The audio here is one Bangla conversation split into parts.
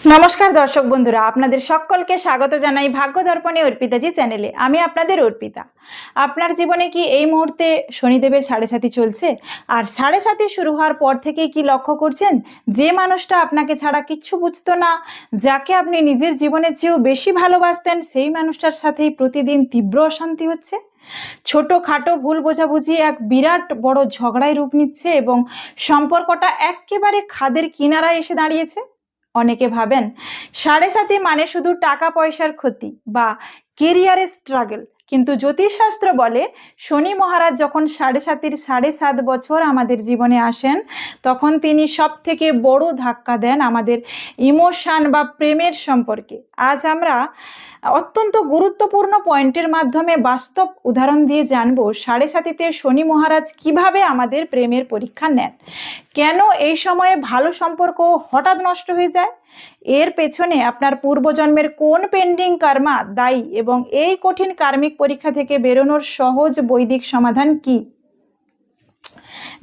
নমস্কার দর্শক বন্ধুরা, আপনাদের সকলকে স্বাগত জানাই ভাগ্য দর্পণে অর্পিতাজি চ্যানেলে। আমি আপনাদের অর্পিতা। আপনার জীবনে কি এই মুহূর্তে শনিদেবের সাড়ে সাথী চলছে? আর সাড়ে সাথী শুরু হওয়ার পর থেকেই কি লক্ষ্য করছেন যে মানুষটা আপনাকে ছাড়া কিচ্ছু বুঝতো না, যাকে আপনি নিজের জীবনের চেয়েও বেশি ভালোবাসতেন, সেই মানুষটার সাথেই প্রতিদিন তীব্র অশান্তি হচ্ছে? ছোটখাটো ভুল বোঝাবুঝি এক বিরাট বড় ঝগড়ায় রূপ নিচ্ছে এবং সম্পর্কটা একেবারে খাদের কিনারায় এসে দাঁড়িয়েছে। অনেকে ভাবেন সাড়ে সাথী মানে শুধু টাকা পয়সার ক্ষতি বা কেরিয়ারের স্ট্রাগল, কিন্তু জ্যোতিষশাস্ত্র বলে শনি মহারাজ যখন সাড়ে সাতির 7.5 বছর আমাদের জীবনে আসেন, তখন তিনি সব থেকে বড় ধাক্কা দেন আমাদের ইমোশন বা প্রেমের সম্পর্কে। আজ আমরা অত্যন্ত গুরুত্বপূর্ণ পয়েন্টের মাধ্যমে বাস্তব উদাহরণ দিয়ে জানবো সাড়ে সাতিতে শনি মহারাজ কিভাবে আমাদের প্রেমের পরীক্ষা নেন, কেন এই সময়ে ভালো সম্পর্ক হঠাৎ নষ্ট হয়ে যায়, এর পেছনে আপনার পূর্বজন্মের কোন পেন্ডিং কর্মা দায়ী এবং এই কঠিন কার্মিক পরীক্ষা থেকে বেরোনোর সহজ বৈদিক সমাধান কি।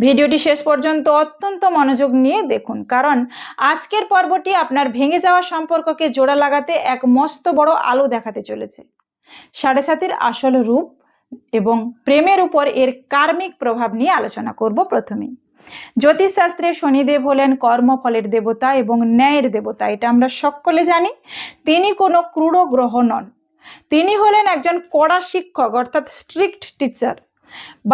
ভিডিওটি শেষ পর্যন্ত অত্যন্ত মনোযোগ নিয়ে দেখুন, কারণ আজকের পর্বটি আপনার ভেঙে যাওয়া সম্পর্ককে জোড়া লাগাতে এক মস্ত বড় আলো দেখাতে চলেছে। সাড়ে সাতির আসল রূপ এবং প্রেমের উপর এর কার্মিক প্রভাব নিয়ে আলোচনা করব। প্রথমেই জ্যোতিষশাস্ত্রে শনিদেব হলেন কর্মফলের দেবতা এবং ন্যায়ের দেবতা, এটা আমরা সকলে জানি। তিনি কোনো ক্রূর গ্রহ নন, তিনি হলেন একজন কড়া শিক্ষক, অর্থাৎ স্ট্রিক্ট টিচার।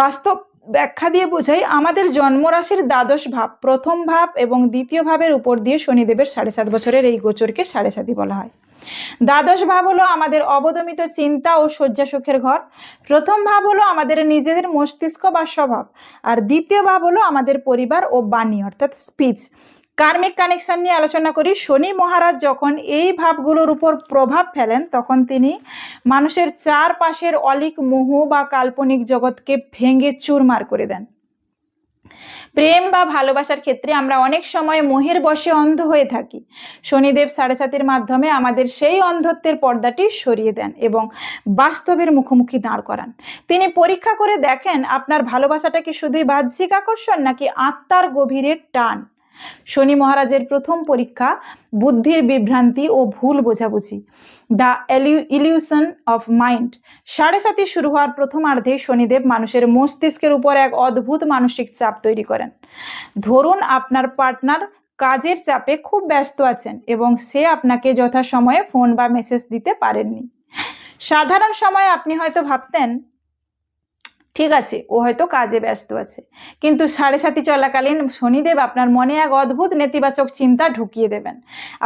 বাস্তব ব্যাখ্যা দিয়ে বোঝাই, আমাদের জন্মরাশির দ্বাদশ ভাব, প্রথম ভাব এবং দ্বিতীয় ভাবের উপর দিয়ে শনিদেবের 7.5 বছরের এই গোচরকে সাড়ে সাতি বলা হয়। দ্বাদশ ভাব হলো আমাদের অবদমিত চিন্তা ও শয্যা সুখের ঘর। প্রথম ভাব হলো আমাদের নিজেদের মস্তিষ্ক বা স্বভাব, আর দ্বিতীয় ভাব হলো আমাদের পরিবার ও বাণী, অর্থাৎ স্পিচ। কার্মিক কানেকশন নিয়ে আলোচনা করি। শনি মহারাজ যখন এই ভাবগুলোর উপর প্রভাব ফেলেন, তখন তিনি মানুষের চারপাশের অলিক মোহ বা কাল্পনিক জগৎকে ভেঙে চুরমার করে দেন। প্রেম বা ভালোবাসার ক্ষেত্রে আমরা অনেক সময় মোহের বশে অন্ধ হয়ে থাকি। শনিদেব সাড়ে সাতির মাধ্যমে আমাদের সেই অন্ধত্বের পর্দাটি সরিয়ে দেন এবং বাস্তবের মুখোমুখি দাঁড় করান। তিনি পরীক্ষা করে দেখেন আপনার ভালোবাসাটা কি শুধুই বাহ্যিক আকর্ষণ নাকি আত্মার গভীরের টান। শনি মহারাজের প্রথম পরীক্ষা বুদ্ধির বিভ্রান্তি ও ভুল বোঝাবুঝি, দ্য ইলিউশন অফ মাইন্ড। সাড়ে সাতি শুরু হওয়ার প্রথমার্ধে শনিদেব মানুষের মস্তিষ্কের উপর এক অদ্ভুত মানসিক চাপ তৈরি করেন। ধরুন আপনার পার্টনার কাজের চাপে খুব ব্যস্ত আছেন এবং সে আপনাকে যথাসময়ে ফোন বা মেসেজ দিতে পারেননি। সাধারণ সময় আপনি হয়তো ভাবতেন ঠিক আছে, ও হয়তো কাজে ব্যস্ত আছে, কিন্তু সাড়ে সাতি চলাকালীন শনিদেব আপনার মনে এক অদ্ভুত নেতিবাচক চিন্তা ঢুকিয়ে দেবেন।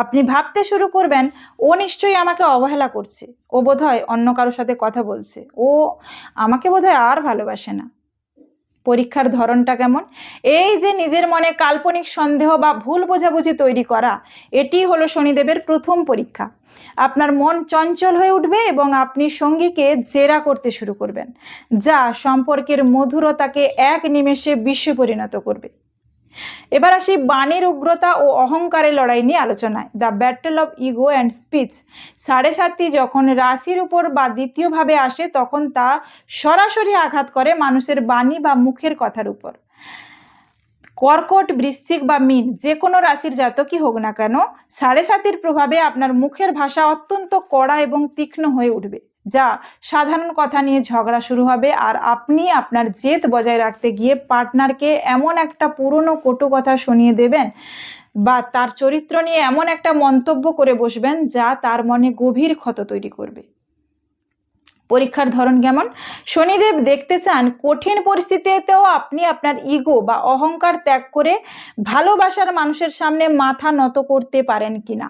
আপনি ভাবতে শুরু করবেন, ও নিশ্চয়ই আমাকে অবহেলা করছে, ও বোধহয় অন্য কারোর সাথে কথা বলছে, ও আমাকে বোধহয় আর ভালোবাসে না। পরীক্ষার ধরনটা কেমন? এই যে নিজের মনে কাল্পনিক সন্দেহ বা ভুল বোঝাবুঝি তৈরি করা, এটি হলো শনিদেবের প্রথম পরীক্ষা। আপনার মন চঞ্চল হয়ে উঠবে এবং আপনি সঙ্গীকে জেরা করতে শুরু করবেন, যা সম্পর্কের মধুরতাকে এক নিমেষে বিষে পরিণত করবে। এবার আসি বাণীর উগ্রতা ও অহংকারের লড়াই নিয়ে আলোচনায়, the battle of ego and speech. সাড়ে সাতি যখন রাশির উপর বা দ্বিতীয়ভাবে আসে, তখন তা সরাসরি আঘাত করে মানুষের বাণী বা মুখের কথার উপর। কর্কট, বৃশ্চিক বা মীন, যে কোনো রাশির জাতকই হোক না কেন, সাড়ে সাতির প্রভাবে আপনার মুখের ভাষা অত্যন্ত কড়া এবং তীক্ষ্ণ হয়ে উঠবে, যা সাধারণ কথা নিয়ে ঝগড়া শুরু হবে, আর আপনি আপনার জেদ বজায় রাখতে গিয়ে পার্টনারকে এমন একটা পুরনো কটু কথা শুনিয়ে দেবেন বা তার চরিত্র নিয়ে এমন একটা মন্তব্য করে বসবেন যা তার মনে গভীর ক্ষত তৈরি করবে। পরীক্ষার ধরন কেমন? শনিদেব দেখতে চান কঠিন পরিস্থিতিতেও আপনি আপনার ইগো বা অহংকার ত্যাগ করে ভালোবাসার মানুষের সামনে মাথা নত করতে পারেন কিনা।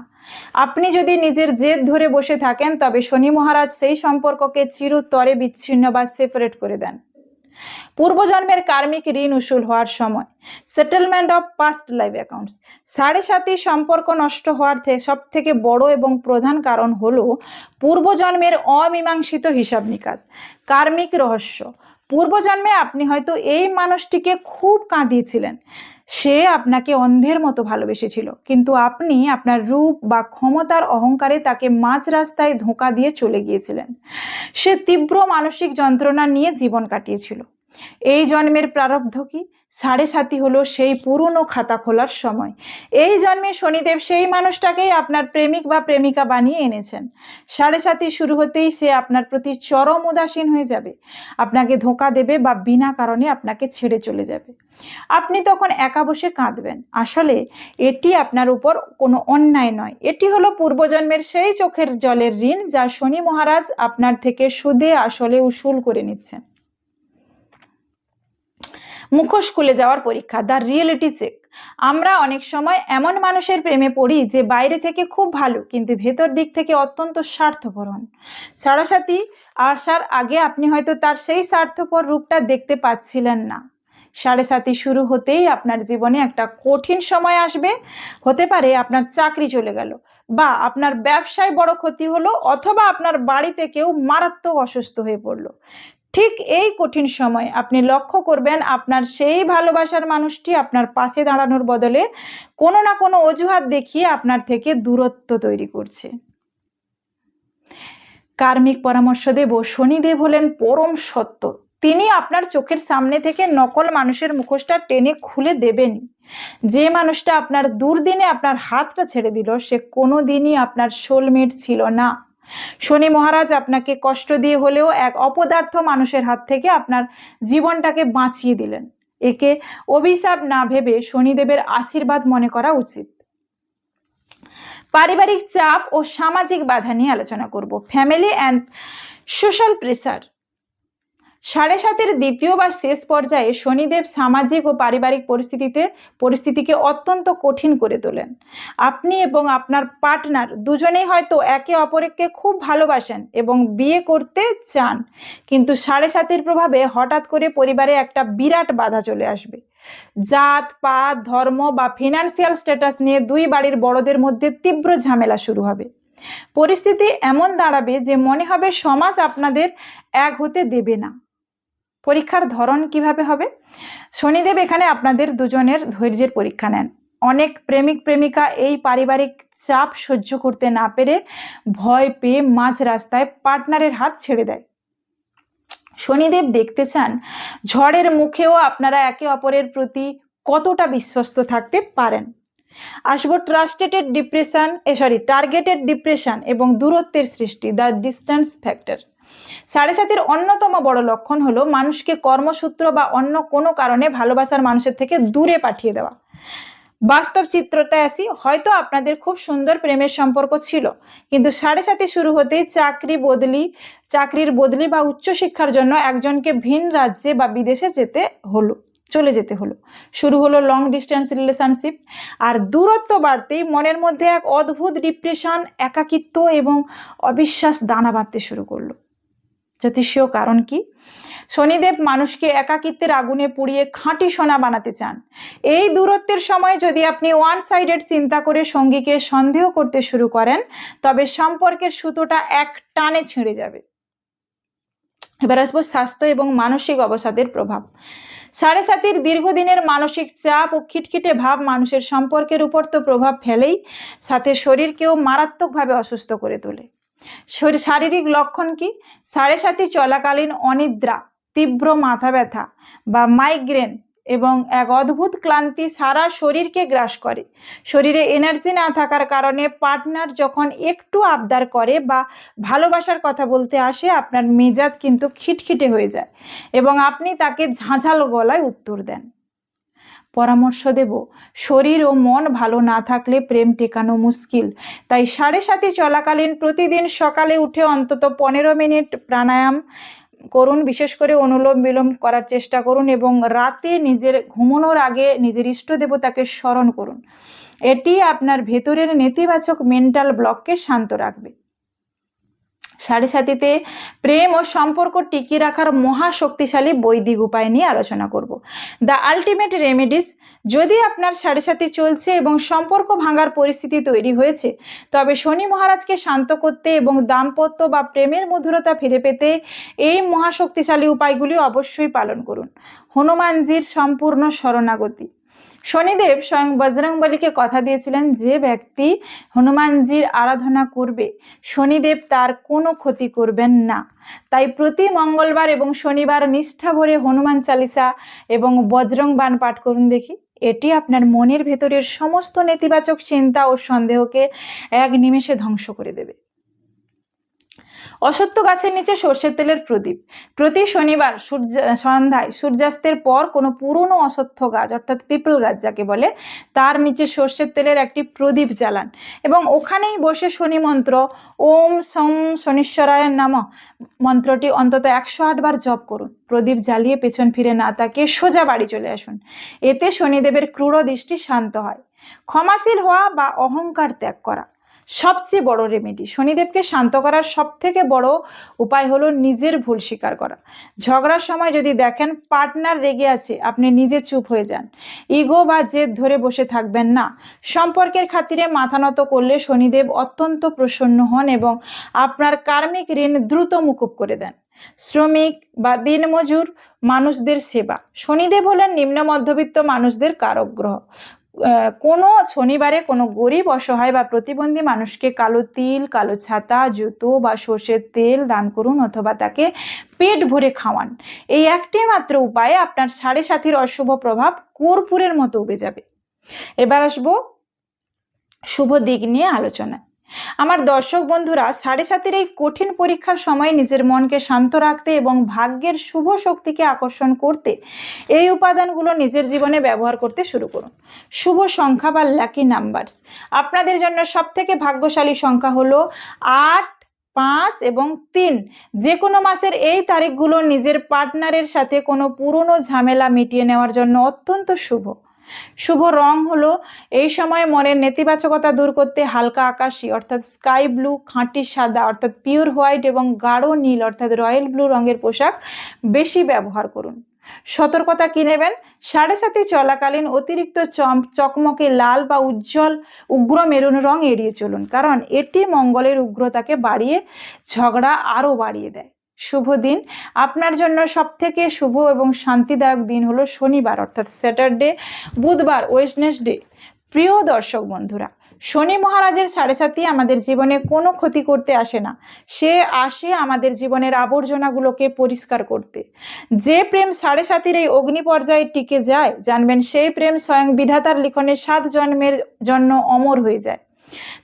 আপনি যদি নিজের জেদ ধরে বসে থাকেন, তবে শনি মহারাজ সেই সম্পর্ককে চিরতরে বিচ্ছিন্ন বা সেপারেট করে দেন। পূর্বজন্মের কার্মিক ঋণ উসুল হওয়ার সময়, settlement of past life accounts. সাড়ে সাতি সম্পর্ক নষ্ট হওয়ার সব থেকে বড় এবং প্রধান কারণ হলো পূর্বজন্মের অমীমাংসিত হিসাব নিকাশ। কার্মিক রহস্য, পূর্বজন্মে আপনি হয়তো এই মানুষটিকে খুব কাঁদিয়েছিলেন, সে আপনাকে অন্ধের মতো ভালোবেসেছিল, কিন্তু আপনি আপনার রূপ বা ক্ষমতার অহংকারে তাকে মাঝ রাস্তায় ধোঁকা দিয়ে চলে গিয়েছিলেন। সে তীব্র মানসিক যন্ত্রণা নিয়ে জীবন কাটিয়েছিল। এই জন্মের প্রারব্ধ কি? 7.5 হলো সেই পুরনো খাতা খোলার সময়। এই জন্মে শনিদেব সেই মানুষটাকেই আপনার প্রেমিক বা প্রেমিকা বানিয়ে এনেছেন। 7.5 শুরু হতেই সে আপনার প্রতি চরম উদাসীন হয়ে যাবে, আপনাকে ধোঁকা দেবে বা বিনা কারণে আপনাকে ছেড়ে চলে যাবে। আপনি তখন একা বসে কাঁদবেন। আসলে এটি আপনার উপর কোনো অন্যায় নয়, এটি হলো পূর্বজন্মের সেই চোখের জলের ঋণ যা শনি মহারাজ আপনার থেকে সুদে আসলে উসুল করে নিচ্ছেন। মুখোশ খুলে যাওয়ার পরীক্ষা, দ্য রিয়েলিটি চেক। আমরা অনেক সময় এমন মানুষের প্রেমে পড়ি যে বাইরে থেকে খুব ভালো কিন্তু ভেতর দিক থেকে অত্যন্ত স্বার্থপর হন। 7.5 আসার আগে আপনি হয়তো তার সেই স্বার্থপর রূপটা দেখতে পাচ্ছিলেন না। 7.5 শুরু হতেই আপনার জীবনে একটা কঠিন সময় আসবে। হতে পারে আপনার চাকরি চলে গেল, বা আপনার ব্যবসায় বড় ক্ষতি হলো, অথবা আপনার বাড়িতে কেউ মারাত্মক অসুস্থ হয়ে পড়লো। ঠিক এই কঠিন সময় আপনি লক্ষ্য করবেন আপনার সেই ভালোবাসার মানুষটি আপনার পাশে দাঁড়ানোর বদলে কোনো না কোনো অজুহাত দেখিয়ে আপনার থেকে দূরত্ব তৈরি করছে। কার্মিক পরামর্শ দেব, শনিদেব হলেন পরম সত্য। তিনি আপনার চোখের সামনে থেকে নকল মানুষের মুখোশটা টেনে খুলে দেবেনই। যে মানুষটা আপনার দুর্দিনে আপনার হাতটা ছেড়ে দিল সে কোনোদিনই আপনার সোলমেট ছিল না। শনি মহারাজ আপনাকে কষ্ট দিয়ে হলেও এক অপদার্থ মানুষের হাত থেকে আপনার জীবনটাকে বাঁচিয়ে দিলেন। একে অভিশাপ না ভেবে শনিদেবের আশীর্বাদ মনে করা উচিত। পারিবারিক চাপ ও সামাজিক বাধা নিয়ে আলোচনা করব। Family and social pressure. 7.5 দ্বিতীয় বা শেষ পর্যায়ে শনিদেব সামাজিক ও পারিবারিক পরিস্থিতিকে অত্যন্ত কঠিন করে তোলেন। আপনি এবং আপনার পার্টনার দুজনেই হয়তো একে অপরকে খুব ভালোবাসেন এবং বিয়ে করতে চান, কিন্তু 7.5 প্রভাবে হঠাৎ করে পরিবারে একটা বিরাট বাধা চলে আসবে। জাত পাত ধর্ম বা ফিনান্সিয়াল স্ট্যাটাস নিয়ে দুই বাড়ির বড়দের মধ্যে তীব্র ঝামেলা শুরু হবে। পরিস্থিতি এমন দাঁড়াবে যে মনে হবে সমাজ আপনাদের এক হতে দেবে না। পরীক্ষার ধরন কিভাবে হবে? শনিদেব এখানে আপনাদের দুজনের ধৈর্যের পরীক্ষা নেন। অনেক প্রেমিক প্রেমিকা এই পারিবারিক চাপ সহ্য করতে না পেরে ভয় পেয়ে মাঝ রাস্তায় পার্টনারের হাত ছেড়ে দেয়। শনিদেব দেখতে চান ঝড়ের মুখেও আপনারা একে অপরের প্রতি কতটা বিশ্বস্ত থাকতে পারেন। আসবো টার্গেটেড ডিপ্রেশন এবং দূরত্বের সৃষ্টি, দ্য ডিস্টেন্স ফ্যাক্টর। 7.5 অন্যতম বড় লক্ষণ হলো মানুষকে কর্মসূত্র বা অন্য কোনো কারণে ভালোবাসার মানুষের থেকে দূরে পাঠিয়ে দেওয়া। বাস্তব চিত্রটা আসি, হয়তো আপনাদের খুব সুন্দর প্রেমের সম্পর্ক ছিল, কিন্তু 7.5 শুরু হতেই চাকরির বদলি বা উচ্চশিক্ষার জন্য একজনকে ভিন রাজ্যে বা বিদেশে চলে যেতে হলো। শুরু হলো লং ডিস্টেন্স রিলেশনশিপ। আর দূরত্ব বাড়তেই মনের মধ্যে এক অদ্ভুত ডিপ্রেশন, একাকিত্ব এবং অবিশ্বাস দানা বাঁধতে শুরু করলো। জ্যোতিষীয় কারণ কি? শনিদেব মানুষকে একাকিত্বের আগুনে পুড়িয়ে খাঁটি সোনা বানাতে চান। এই দূরত্বের সময় যদি আপনি ওয়ান সাইডেড চিন্তা করে সঙ্গীকে সন্দেহ করতে শুরু করেন, তবে সম্পর্কের সুতোটা এক টানে ছিঁড়ে যাবে। এবার আসবো স্বাস্থ্য এবং মানসিক অবসাদের প্রভাব। 7.5 দীর্ঘদিনের মানসিক চাপ ও খিটখিটে ভাব মানুষের সম্পর্কের উপর তো প্রভাব ফেলেই, সাথে শরীরকেও মারাত্মকভাবে অসুস্থ করে তোলে। শারীরিক লক্ষণ কি? 7.5 চলাকালীন অনিদ্রা, তীব্র মাথা ব্যথা বা মাইগ্রেন এবং এক অদ্ভুত ক্লান্তি সারা শরীরকে গ্রাস করে। শরীরে এনার্জি না থাকার কারণে পার্টনার যখন একটু আবদার করে বা ভালোবাসার কথা বলতে আসে, আপনার মেজাজ কিন্তু খিটখিটে হয়ে যায় এবং আপনি তাকে ঝাঁঝালো গলায় উত্তর দেন। পরামর্শ দেব, শরীর ও মন ভালো না থাকলে প্রেম টেকানো মুশকিল। তাই 7.5 চলাকালীন প্রতিদিন সকালে উঠে অন্তত 15 মিনিট প্রাণায়াম করুন, বিশেষ করে অনুলোম বিলোম করার চেষ্টা করুন এবং রাতে ঘুমানোর আগে নিজের ইষ্ট দেবতাকে স্মরণ করুন। এটি আপনার ভেতরের নেতিবাচক মেন্টাল ব্লককে শান্ত রাখবে। 7.5 প্রেম ও সম্পর্ক টিকিয়ে রাখার মহাশক্তিশালী বৈদিক উপায় নিয়ে আলোচনা করব। The ultimate remedies. যদি আপনার 7.5 চলছে এবং সম্পর্ক ভাঙার পরিস্থিতি তৈরি হয়েছে, তবে শনি মহারাজকে শান্ত করতে এবং দাম্পত্য বা প্রেমের মধুরতা ফিরে পেতে এই মহাশক্তিশালী উপায়গুলি অবশ্যই পালন করুন। হনুমানজির সম্পূর্ণ শরণাগতি। শনিদেব স্বয়ং বজরংবলীকে কথা দিয়েছিলেন, যে ব্যক্তি হনুমানজির আরাধনা করবে শনিদেব তার কোনো ক্ষতি করবেন না। তাই প্রতি মঙ্গলবার এবং শনিবার নিষ্ঠা ভরে হনুমান চালিসা এবং বজরং বাণ পাঠ করুন দেখি। এটি আপনার মনের ভেতরের সমস্ত নেতিবাচক চিন্তা ও সন্দেহকে এক নিমেষে ধ্বংস করে দেবে। অশ্বত্থ গাছের নিচে সর্ষের তেলের প্রদীপ। প্রতি শনিবার সন্ধ্যায় সূর্যাস্তের পর কোনো পুরনো অশ্বত্থ গাছ অর্থাৎ পিপল গাছ যাকে বলে, তার নিচে সর্ষের তেলের একটি প্রদীপ জ্বালান এবং ওখানেই বসে শনি মন্ত্র ওম সম শনিশ্বরায় নমঃ মন্ত্রটি অন্তত 108 বার জপ করুন। প্রদীপ জ্বালিয়ে পেছন ফিরে না তাকিয়ে সোজা বাড়ি চলে আসুন। এতে শনিদেবের ক্রূর দৃষ্টি শান্ত হয়। ক্ষমাশীল হওয়া বা অহংকার ত্যাগ করা সবচেয়ে বড় রেমেডি। শনিদেবকে শান্ত করার সব থেকে বড় উপায় হলো নিজের ভুল স্বীকার করা। ঝগড়ার সময় যদি দেখেন পার্টনার রেগে আছে, আপনি নিজে চুপ হয়ে যান। ইগো বা জেদ ধরে বসে থাকবেন না। সম্পর্কের খাতিরে মাথা নত করলে শনিদেব অত্যন্ত প্রসন্ন হন এবং আপনার কার্মিক ঋণ দ্রুত মুকুব করে দেন। শ্রমিক বা দিনমজুর মানুষদের সেবা। শনিদেব হলেন নিম্ন মধ্যবিত্ত মানুষদের কারক গ্রহ। কোনো শনিবারে কোনো গরিব, অসহায় বা প্রতিবন্ধী মানুষকে কালো তিল, কালো ছাতা, জুতো বা সর্ষের তেল দান করুন অথবা তাকে পেট ভরে খাওয়ান। এই একটি মাত্র উপায়ে আপনার 7.5 অশুভ প্রভাব কর্পূরের মতো উবে যাবে। এবার আসবো শুভ দিক নিয়ে আলোচনায়। আমার দর্শক বন্ধুরা, 7.5 এই কঠিন পরীক্ষার সময় নিজের মনকে শান্ত রাখতে এবং ভাগ্যের শুভ শক্তিকে আকর্ষণ করতে এই উপাদানগুলো নিজের জীবনে ব্যবহার করতে শুরু করুন। শুভ সংখ্যা বা লাকি নাম্বারস। আপনাদের জন্য সবথেকে ভাগ্যশালী সংখ্যা হলো 8, 5 এবং 3। যে কোনো মাসের এই তারিখগুলো নিজের পার্টনারের সাথে কোনো পুরনো ঝামেলা মিটিয়ে নেওয়ার জন্য অত্যন্ত শুভ। শুভ রং হলো এই সময় মনের নেতিবাচকতা দূর করতে হালকা আকাশি অর্থাৎ স্কাই ব্লু, খাঁটি সাদা অর্থাৎ পিওর হোয়াইট এবং গাঢ় নীল অর্থাৎ রয়্যাল ব্লু রঙের পোশাক বেশি ব্যবহার করুন। সতর্কতা কি নেবেন? 7.5 চলাকালীন অতিরিক্ত চকমকে লাল বা উগ্র মেরুন রং এড়িয়ে চলুন, কারণ এটি মঙ্গলের উগ্রতাকে বাড়িয়ে ঝগড়া আরো বাড়িয়ে দেয়। শুভ দিন। আপনার জন্য সবথেকে শুভ এবং শান্তিদায়ক দিন হলো শনিবার অর্থাৎ স্যাটারডে, বুধবার, ওয়েডনেসডে। প্রিয় দর্শক বন্ধুরা, শনি মহারাজের 7.5 আমাদের জীবনে কোনো ক্ষতি করতে আসে না। সে আসে আমাদের জীবনের আবর্জনাগুলোকে পরিষ্কার করতে। যে প্রেম 7.5 এই অগ্নি পর্যায়ে টিকে যায়, জানবেন সেই প্রেম স্বয়ং বিধাতার লিখনে 7 জন্মের জন্য অমর হয়ে যায়।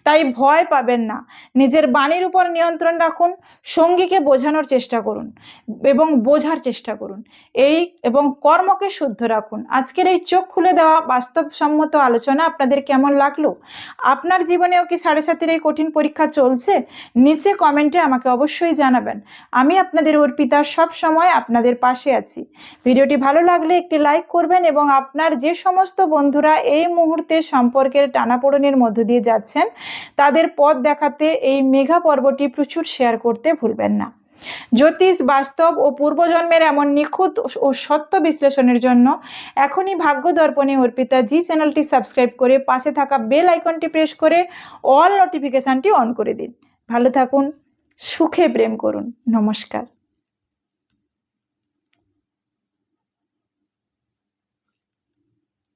তাই ভয় পাবেন না। নিজের বাণীর উপর নিয়ন্ত্রণ রাখুন। সঙ্গীকে বোঝানোর চেষ্টা করুন এবং বোঝার চেষ্টা করুন এবং কর্মকে শুদ্ধ রাখুন। আজকের এই চোখ খুলে দেওয়া বাস্তবসম্মত আলোচনা আপনাদের কেমন লাগলো? আপনার জীবনেও কি 7.5 এই কঠিন পরীক্ষা চলছে? নিচে কমেন্টে আমাকে অবশ্যই জানাবেন। আমি আপনাদের অর্পিতা সব সময় আপনাদের পাশে আছি। ভিডিওটি ভালো লাগলে একটি লাইক করবেন এবং আপনার যে সমস্ত বন্ধুরা এই মুহূর্তে সম্পর্কের টানাপোড়েনের মধ্য দিয়ে যাচ্ছেন তাদের পথ দেখাতে এই মেগা পর্বটি প্রচুর শেয়ার করতে ভুলবেন না। জ্যোতিষ, বাস্তব ও পূর্বজন্মের এমন নিখুঁত ও সত্য বিশ্লেষণের জন্য এখনই ভাগ্য দর্পণে অর্পিতা জি চ্যানেলটি সাবস্ক্রাইব করে পাশে থাকা বেল আইকনটি প্রেস করে অল নোটিফিকেশনটি অন করে দিন। ভালো থাকুন, সুখে প্রেম করুন। নমস্কার।